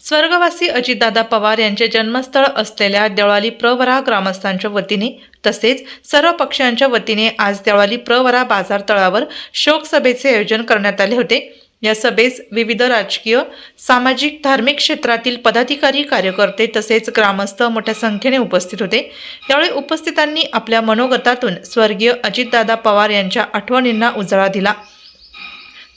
स्वर्गवासी अजितदादा पवार यांचे जन्मस्थळ असलेल्या देवळाली प्रवरा ग्रामस्थांच्या वतीने तसेच सर्व पक्षांच्या वतीने आज देवळाली प्रवरा बाजार तळावर शोक सभेचे आयोजन करण्यात आले होते। या सभेस विविध राजकीय, सामाजिक, धार्मिक क्षेत्रातील पदाधिकारी, कार्यकर्ते तसेच ग्रामस्थ मोठ्या संख्येने उपस्थित होते। यावेळी उपस्थितांनी आपल्या मनोगतातून स्वर्गीय अजितदादा पवार यांच्या आठवणींना उजाळा दिला।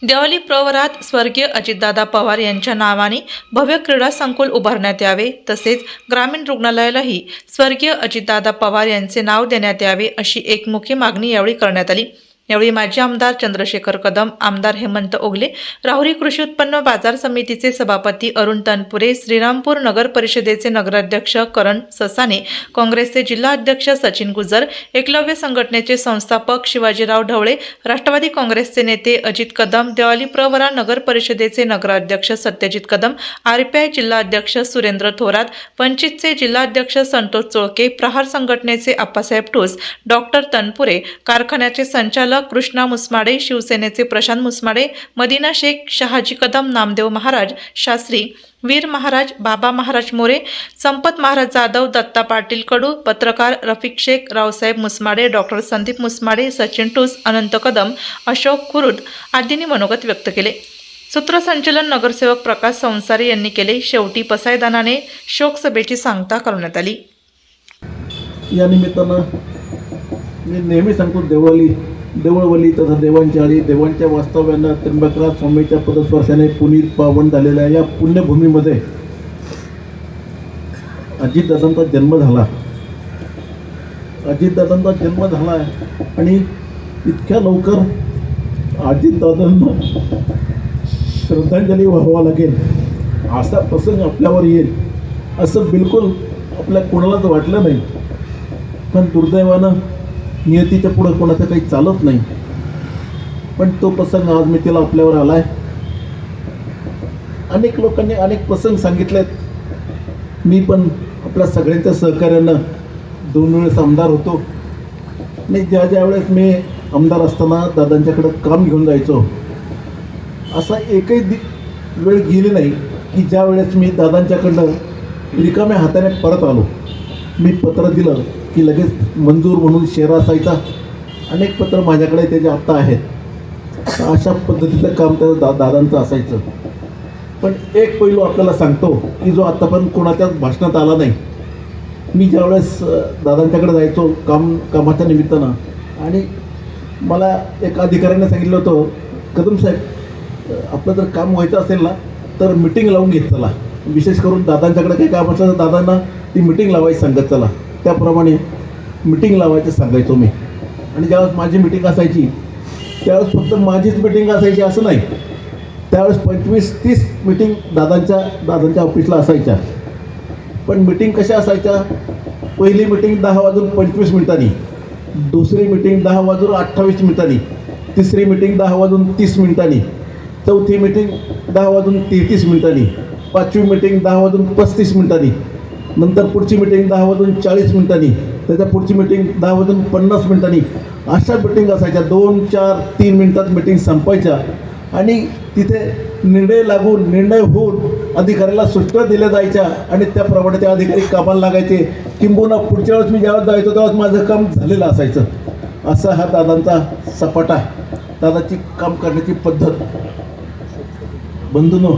देवळाली प्रवरात स्वर्गीय अजितदादा पवार यांच्या नावाने भव्य क्रीडा संकुल उभारण्यात यावे तसेच ग्रामीण रुग्णालयालाही स्वर्गीय अजितदादा पवार यांचे नाव देण्यात यावे अशी एकमुखी मागणी यावेळी करण्यात आली। यावेळी माजी आमदार चंद्रशेखर कदम, आमदार हेमंत ओगले, राहुरी कृषी उत्पन्न बाजार समितीचे सभापती अरुण तनपुरे, श्रीरामपूर नगर परिषदेचे नगराध्यक्ष करण ससाने, काँग्रेसचे जिल्हा अध्यक्ष सचिन गुजर, एकलव्य संघटनेचे संस्थापक शिवाजीराव ढवळे, राष्ट्रवादी काँग्रेसचे नेते अजित कदम, देवळाली प्रवरा नगर परिषदेचे नगराध्यक्ष सत्यजित कदम, RPI जिल्हा अध्यक्ष सुरेंद्र थोरात, पंचितचे जिल्हा अध्यक्ष संतोष चोळके, प्रहार संघटनेचे आप्पासाहेब ठोस, डॉक्टर तनपुरे, कारखान्याचे संचालक कृष्णा मुसमाडे, शिवसेनेचे प्रशांत मुसमाडे, मदिना शेख, शहाजी कदम, नामदेव महाराज शास्त्री, वीर महाराज, बाबा महाराज मोरे, संपत महाराज जाधव, दत्ता पाटील कडू, पत्रकार रफिक शेख, रावसाहेब मुसमाडे, डॉक्टर संदीप मुसमाडे, सचिन टूस, अनंत कदम, अशोक खुरुद आदींनी मनोगत व्यक्त केले। सूत्रसंचलन नगरसेवक प्रकाश संसारे यांनी केले। शेवटी पसायदानाने शोक सभेची सांगता करण्यात आली। या निमित्तानं मी नेहमी सांगतो, देवळवली तथा देवांची आळी, देवांच्या वास्तव्यानं त्र्यंबकराज स्वामीच्या पदस्पर्शाने पुनीत पावन झालेल्या या पुण्यभूमीमध्ये अजितदादांचा जन्म झाला। अजितदादांचा जन्म झाला आणि इतक्या लवकर अजितदादांना श्रद्धांजली वाहावा लागेल असा प्रसंग आपल्यावर येईल असं बिलकुल आपल्या कोणालाच वाटलं नाही। पण दुर्दैवानं नियतीच्या पुढे कोणाचं काही चालत नाही। पण तो प्रसंग आज मी तिला आपल्यावर आलाय। अनेक लोकांनी अनेक प्रसंग सांगितलेत। मी पण आपल्या सगळ्यांच्या सहकार्यानं 2 वेळेस आमदार होतो आणि ज्या वेळेस मी आमदार असताना दादांच्याकडे काम घेऊन जायचो, असा एकही वेळ गेली नाही की ज्या वेळेस मी दादांच्याकडनं रिकाम्या हाताने परत आलो। मी पत्र दिलं की लगेच मंजूर म्हणून शेरा असायचा। अनेक पत्र माझ्याकडे त्याचे आत्ता आहेत। अशा पद्धतीचं काम त्या दादांचं असायचं। पण एक पैलू आपल्याला सांगतो की जो आत्तापर्यंत कोणाच्याच भाषणात आला नाही। मी ज्यावेळेस दादांच्याकडे जायचो कामाच्या निमित्तानं आणि मला एक अधिकाऱ्याने सांगितलं होतं, कदम साहेब आपलं जर काम व्हायचं असेल ना तर मिटिंग लावून घेत चला। विशेष करून दादांच्याकडे काही काम असलं तर दादांना ती मिटिंग लावायची सांगत चला। त्याप्रमाणे मिटिंग लावायचं सांगायचो मी। आणि ज्यावेळेस माझी मिटिंग असायची त्यावेळेस फक्त माझीच मिटिंग असायची असं नाही, त्यावेळेस 25-30 मिटिंग दादांच्या ऑफिसला असायच्या। पण मिटिंग कशा असायच्या, पहिली मिटिंग 10 वाजून 25 मिनिटांनी, दुसरी मिटिंग 10 वाजून 28 मिनिटांनी, तिसरी मिटिंग 10 वाजून 30 मिनिटांनी, चौथी मिटिंग 10 वाजून 33 मिनिटांनी, पाचवी मिटिंग 10 वाजून 35 मिनिटांनी, नंतर पुढची मिटिंग 10 वाजून 40 मिनिटांनी, त्याच्या पुढची मिटिंग 10 वाजून 50 मिनिटांनी। अशा मिटिंग असायच्या। 2, 4, 3 मिनिटात मिटिंग संपायच्या आणि तिथे निर्णय होऊन अधिकाऱ्याला सूचना दिल्या जायच्या आणि त्याप्रमाणे ते अधिकारी कामाला लागायचे। किंबहुना पुढच्या वेळेस मी ज्यावेळेस जायचो तेव्हाच माझं काम झालेलं असायचं। असा हा दादांचा सपाटा, दादाची काम करण्याची पद्धत। बंधूंनो,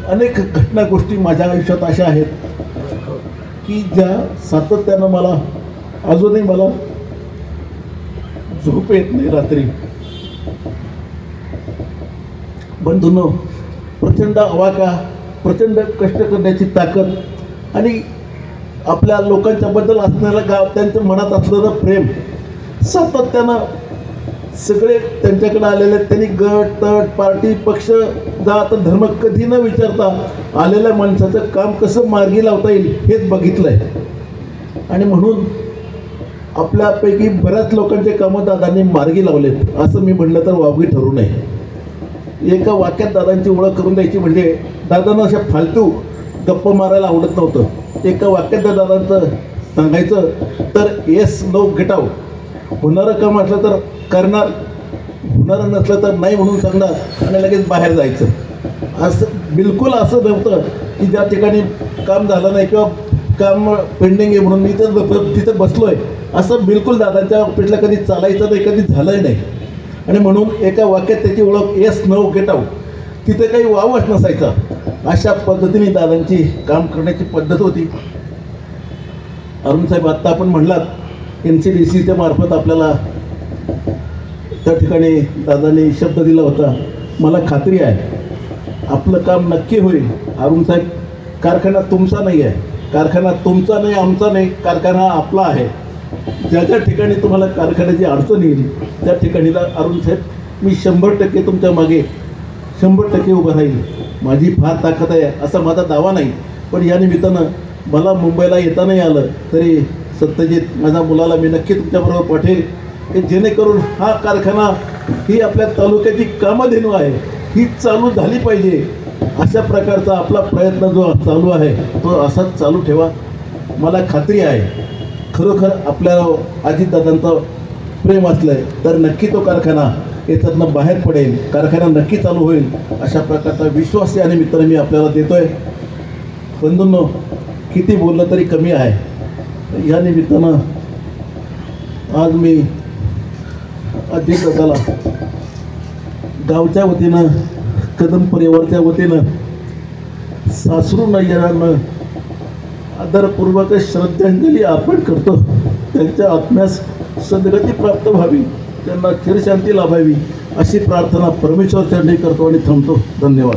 अनेक घटना गोष्टी माझ्या आयुष्यात अशा आहेत की ज्या सातत्यानं मला अजूनही झोप येत नाही रात्री। बंधूंनो, प्रचंड आवाका, प्रचंड कष्ट करण्याची ताकद आणि आपल्या लोकांच्या बद्दल असणारं त्यांच्या मनात असलेलं प्रेम, सातत्यानं सगळे त्यांच्याकडे आलेले, त्यांनी गट तट पार्टी पक्ष जात धर्म कधी न विचारता आलेल्या माणसाचं काम कसं मार्गी लावता येईल हेच बघितलंय। आणि म्हणून आपल्यापैकी बऱ्याच लोकांचे कामं दादांनी मार्गी लावलेत असं मी म्हणलं तर वावगी ठरू नये। एका वाक्यात दादांची ओळख करून द्यायची म्हणजे दादांना अशा फालतू गप्प मारायला आवडत नव्हतं। एका वाक्यात दादांचं सांगायचं तर येस नो गेट आउट। होणारं काम असलं तर करणार, होणारं नसलं तर नाही म्हणून सांगणार आणि लगेच बाहेर जायचं। असं बिलकुल असं नव्हतं की ज्या ठिकाणी काम झालं नाही किंवा काम पेंडिंग आहे म्हणून मी तिथं बसलो आहे, असं बिलकुल दादांच्या ऑफिसला कधी चालायचं नाही, कधी झालंही नाही. आणि म्हणून एका वाक्यात त्याची ओळख येस नो गेट आउट, तिथे काही वावच नसायचा. अशा पद्धतीने दादांची काम करण्याची पद्धत होती. अरुणसाहेब, आत्ता आपण म्हणलात NCDCच्या मार्फत आपल्याला त्या ठिकाणी दादांनी शब्द दिला होता. मला खात्री आहे आपलं काम नक्की होईल. अरुणसाहेब, कारखाना तुमचा नाही आहे, कारखाना तुमचा नाही, आमचा नाही, कारखाना आपला आहे. ज्या ज्या ठिकाणी तुम्हाला कारखान्याची अडचण येईल त्या ठिकाणी अरुणसाहेब, मी 100% तुमच्या मागे 100% उभं राहील. माझी फार ताकद आहे असा माझा दावा नाही, पण या निमित्तानं मला मुंबईला येता नाही आलं तरी सत्यजित माझ्या मुलाला मी नक्की तुमच्याबरोबर पाठवेल, की जेणेकरून हा कारखाना ही आपल्या तालुक्याची कामधेनू आहे, ही चालू झाली पाहिजे. अशा प्रकारचा आपला प्रयत्न जो चालू आहे तो असाच चालू ठेवा. मला खात्री आहे खरोखर आपल्या अजितदादांचं प्रेम असलं तर नक्की तो कारखाना याच्यातनं बाहेर पडेल, कारखाना नक्की चालू होईल, अशा प्रकारचा विश्वास या निमित्ताने मी आपल्याला देतोय. बंधूंनो, किती बोललं तरी कमी आहे. या निमित्तानं आज मी अजितदादाला गावच्या वतीनं, कदम परिवारच्या वतीनं, सासरू नयनानं आदरपूर्वक श्रद्धांजली अर्पण करतो. त्यांच्या आत्म्यास सद्गती प्राप्त व्हावी, त्यांना चिरशांती लाभावी अशी प्रार्थना परमेश्वर चरणी करतो आणि थांबतो. धन्यवाद.